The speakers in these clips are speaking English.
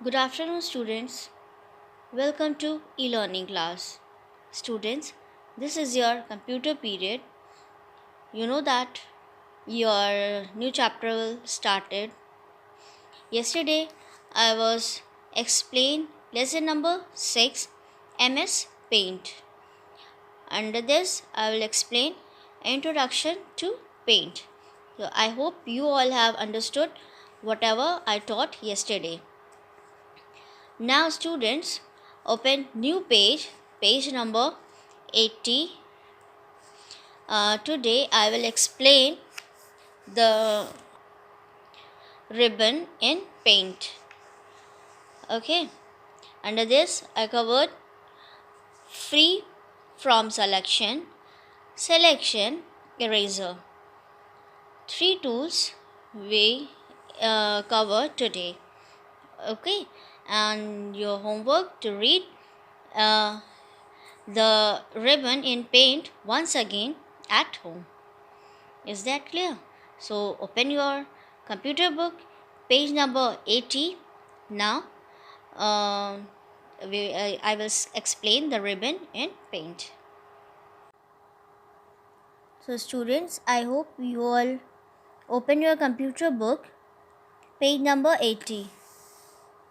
Good afternoon, students. Welcome to e-learning class. Students, this is your computer period. You know that your new chapter will started. Yesterday, I was explained lesson number 6, MS Paint. Under this, I will explain introduction to paint. So I hope you all have understood whatever I taught yesterday. Now students, open new page, page number 80. Today I will explain the ribbon in paint. Okay, under this I covered free from selection, eraser. Three tools we cover today. Okay, and your homework to read uh, the ribbon in paint once again at home. Is that clear? So open your computer book, page number 80. Now I will explain the ribbon in paint. So students, I hope you all open your computer book, page number 80.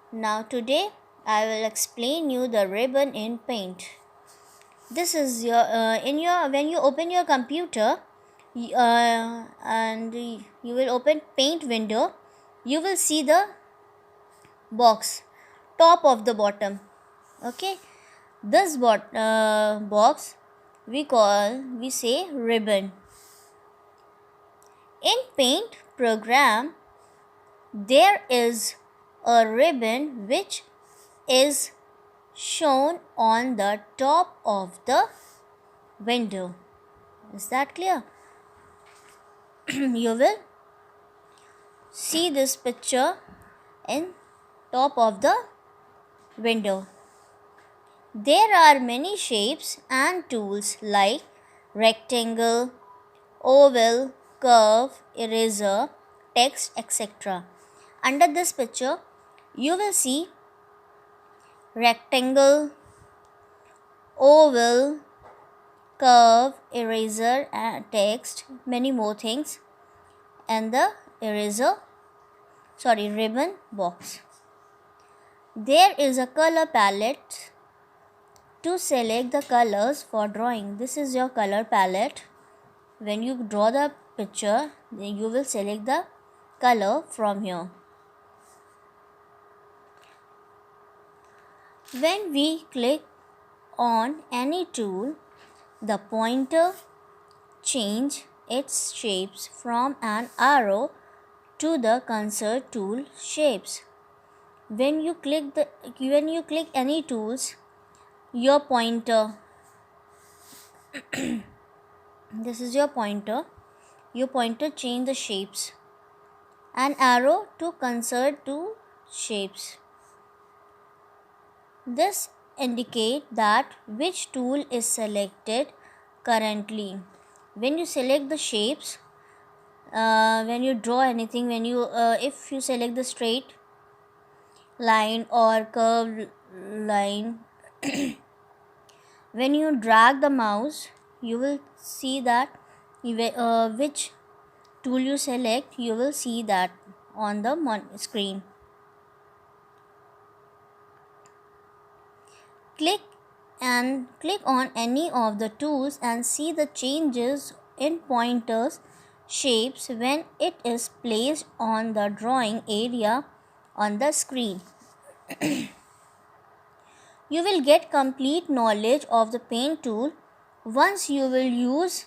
Now today I will explain you the ribbon in paint. This is your in your when you open your computer and you will open paint window, you will see the box top of the bottom. Okay, this box we say ribbon. In paint program there is a ribbon which is shown on the top of the window. Is that clear? You will see this picture in top of the window. There are many shapes and tools like rectangle, oval, curve, eraser, text, etc. Under this picture, you will see rectangle, oval, curve, eraser, and text, many more things, and the ribbon box. There is a color palette to select the colors for drawing. This is your color palette. When you draw the picture, then you will select the color from here. When we click on any tool, the pointer change its shapes from an arrow to the cursor tool shapes. When you click any tools, your pointer this is your pointer change the shapes. An arrow to cursor to shapes. This indicate that which tool is selected currently. When you select the shapes, when you draw anything, if you select the straight line or curved line, when you drag the mouse, you will see that which tool you select, you will see that on the screen. Click on any of the tools and see the changes in pointers shapes when it is placed on the drawing area on the screen. You will get complete knowledge of the paint tool once you will use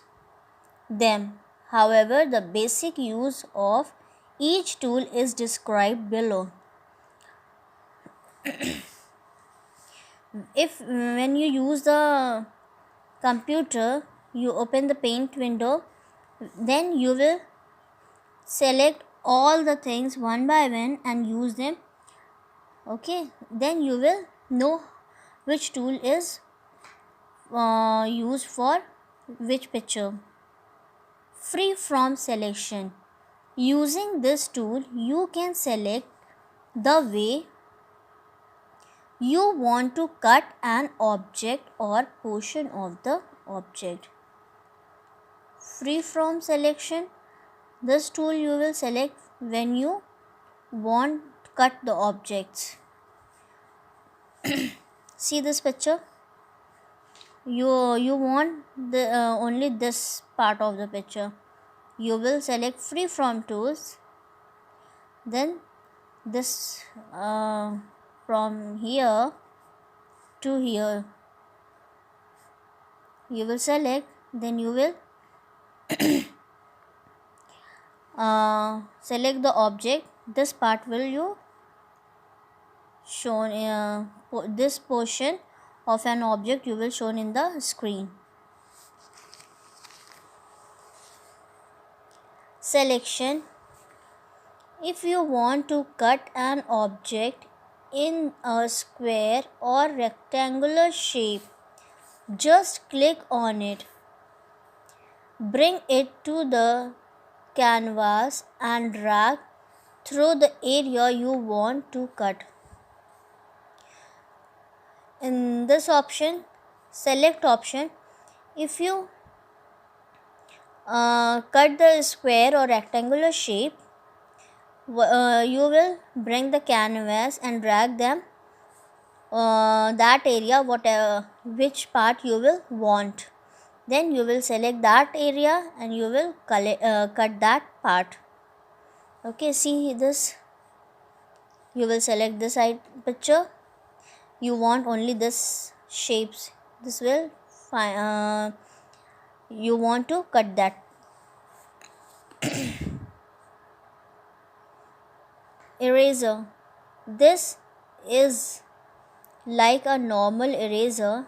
them. However, the basic use of each tool is described below. If when you use the computer, you open the paint window, then you will select all the things one by one and use them. Okay, then you will know which tool is used for which picture. Free from selection. Using this tool, you can select the way You want to cut an object or portion of the object. Free from selection, this tool you will select when you want to cut the objects. See this picture? You want the only this part of the picture. You will select free from tools. Then this from here to here you will select. Then you will select the object. This part will you shown this portion of an object you will shown in the screen. Selection. If you want to cut an object in a square or rectangular shape, just click on it. Bring it to the canvas and drag through the area you want to cut. In this option, select option. If you cut the square or rectangular shape, you will bring the canvas and drag them that area, whatever which part you will want. Then you will select that area and you will cut that part. Okay, see this. You will select this side picture. You want only this shapes. This will you want to cut that. Eraser. This is like a normal eraser.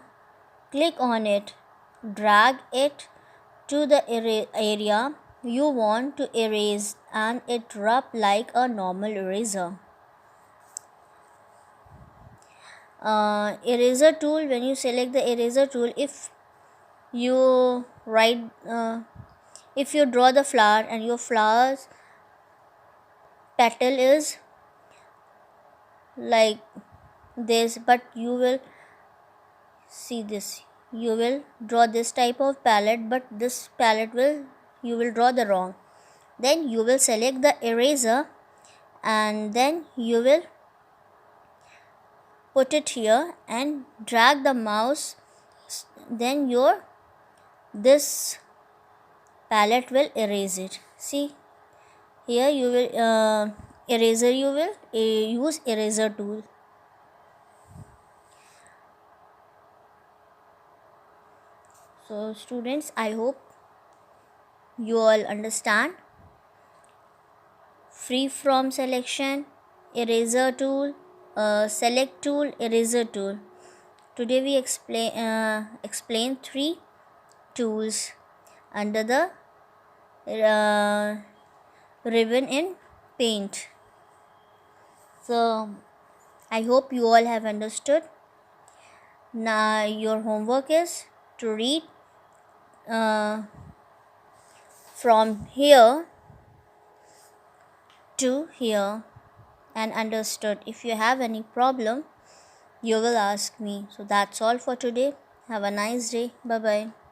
Click on it. Drag it to the area you want to erase and it rub like a normal eraser. Eraser tool. When you select the eraser tool, if you if you draw the flower and your flower's petal is like this, but you will see this, you will draw this type of palette, but this palette you will draw the wrong. Then you will select the eraser and then you will put it here and drag the mouse. Then this palette will erase it. See here, you will eraser, you will use eraser tool. So students, I hope you all understand. Free from selection, eraser tool, select tool, eraser tool. Today we explain 3 tools under the ribbon in paint. So I hope you all have understood. Now your homework is to read from here to here and understood. If you have any problem, you will ask me. So that's all for today. Have a nice day. Bye bye.